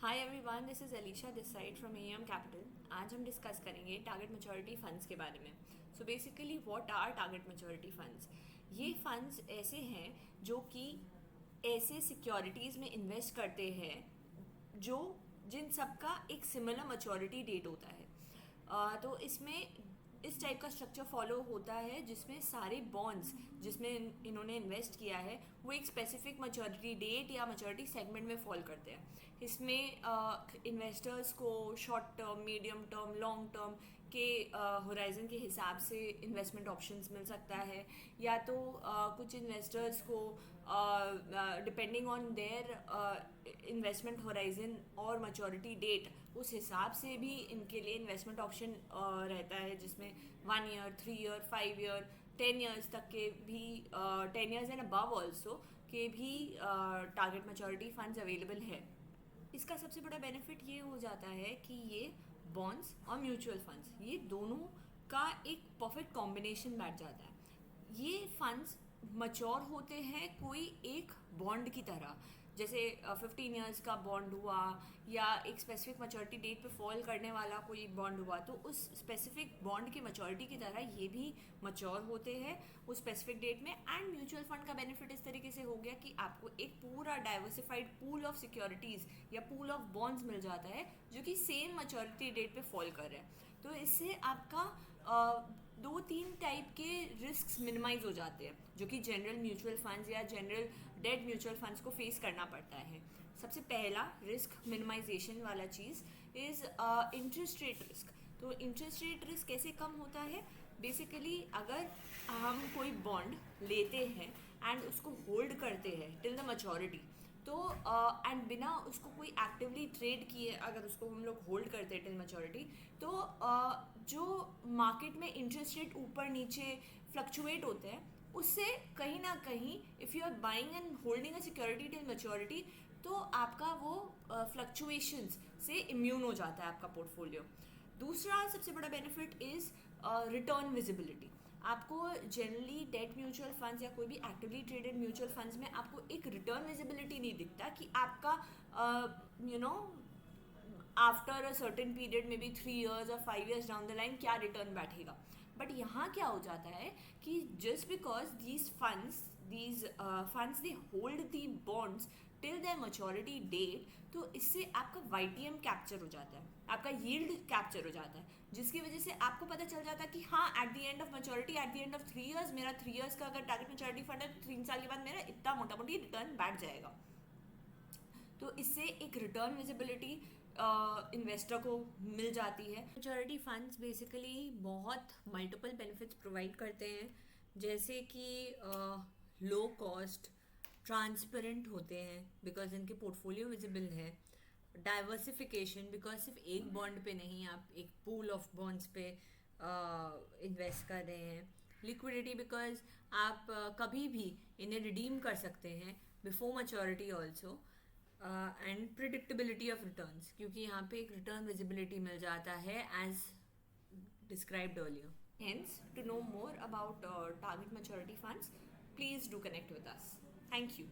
Hi everyone, this is Alisha this side from am capital. आज हम discuss करेंगे target maturity funds के बारे में। So basically what are target maturity funds. ये फंड्स ऐसे हैं जो कि ऐसे सिक्योरिटीज़ में इन्वेस्ट करते हैं जो जिन सब का एक सिमिलर मैच्योरिटी डेट होता है। तो इसमें इस टाइप का स्ट्रक्चर फॉलो होता है जिसमें सारे बॉन्ड्स जिसमें इन्होंने इन्वेस्ट किया है वो एक स्पेसिफिक मैच्योरिटी डेट या मैच्योरिटी सेगमेंट में फॉल करते हैं। इसमें इन्वेस्टर्स को short term, medium term, long term के होराइजन के हिसाब से इन्वेस्टमेंट ऑप्शंस मिल सकता है, या तो कुछ इन्वेस्टर्स को depending on their investment horizon और मैच्योरिटी डेट उस हिसाब से भी इनके लिए इन्वेस्टमेंट ऑप्शन रहता है, जिसमें 1 ईयर, 3 ईयर, 5 ईयर, 10 ईयर्स तक के भी 10 ईयर्स एंड अबव ऑल्सो के भी टारगेट मैच्योरिटी फंड्स अवेलेबल है। इसका सबसे बड़ा बेनिफिट ये हो जाता है कि ये बॉन्ड्स और म्यूचुअल फंड्स ये दोनों का एक परफेक्ट कॉम्बिनेशन बैठ जाता है। ये फंड्स मच्योर होते हैं कोई एक बॉन्ड की तरह, जैसे 15 ईयर्स का बॉन्ड हुआ या एक स्पेसिफिक मैच्योरिटी डेट पे फॉल करने वाला कोई बॉन्ड हुआ, तो उस स्पेसिफिक बॉन्ड की मैच्योरिटी की तरह ये भी मच्योर होते हैं उस स्पेसिफिक डेट में। एंड म्यूचुअल फंड का बेनिफिट इस तरीके से हो गया कि आपको एक पूरा डाइवर्सिफाइड पूल ऑफ सिक्योरिटीज़ या पूल ऑफ बॉन्ड्स मिल जाता है जो कि सेम मैच्योरिटी डेट पे फॉल कर रहे हैं। तो इससे आपका 2-3 टाइप के रिस्क मिनिमाइज हो जाते हैं जो कि जनरल म्यूचुअल फंड्स या जनरल डेट म्यूचुअल फंड्स को फेस करना पड़ता है। सबसे पहला रिस्क मिनिमाइजेशन वाला चीज़ इज़ इंटरेस्ट रेट रिस्क। तो इंटरेस्ट रेट रिस्क कैसे कम होता है? बेसिकली अगर हम कोई बॉन्ड लेते हैं एंड उसको होल्ड करते हैं टिल द मैच्योरिटी, तो एंड बिना उसको कोई एक्टिवली ट्रेड किए अगर उसको हम लोग होल्ड करते हैं टिल मैच्योरिटी, तो जो मार्केट में इंटरेस्ट रेट ऊपर नीचे फ्लक्चुएट होते हैं उससे कहीं ना कहीं if you are buying and holding a security till maturity, तो आपका वो फ्लक्चुएशंस से इम्यून हो जाता है आपका पोर्टफोलियो। दूसरा सबसे बड़ा बेनिफिट इज़ रिटर्न विजिबिलिटी। आपको जनरली डेट म्यूचुअल फंड्स या कोई भी एक्टिवली ट्रेडेड म्यूचुअल फंड्स में आपको एक रिटर्न विजिबिलिटी नहीं दिखता कि आपका आफ्टर अ सर्टेन पीरियड में भी 3 ईयर्स और 5 ईयर्स डाउन द लाइन क्या रिटर्न बैठेगा। बट यहाँ क्या हो जाता है कि just because these funds they hold the bonds till their maturity date, तो इससे आपका वाईटीएम कैप्चर हो जाता है, आपका यील्ड कैप्चर हो जाता है, जिसकी वजह से आपको पता चल जाता है कि हाँ at the end of maturity, at the end of 3 years, मेरा 3 ईयर्स का अगर टारगेट मैच्योरिटी फंड है तो 3 साल के बाद मेरा इतना मोटा मोटी रिटर्न बैठ जाएगा। तो इससे एक रिटर्न विजिबिलिटी इन्वेस्टर को मिल जाती है। मैच्योरिटी फंड्स बेसिकली बहुत मल्टीपल बेनिफिट्स प्रोवाइड करते हैं, जैसे कि लो कॉस्ट, ट्रांसपेरेंट होते हैं बिकॉज इनके पोर्टफोलियो विजिबल है, डाइवर्सिफिकेशन बिकॉज सिर्फ एक बॉन्ड पे नहीं आप एक पूल ऑफ बॉन्ड्स पे इन्वेस्ट कर रहे हैं, लिक्विडिटी बिकॉज आप कभी भी इन्हें रिडीम कर सकते हैं before maturity also, and predictability of returns क्योंकि यहाँ पे एक रिटर्न विजिबिलिटी मिल जाता है as described earlier. Hence to know more about target maturity funds, please do connect with us. Thank you.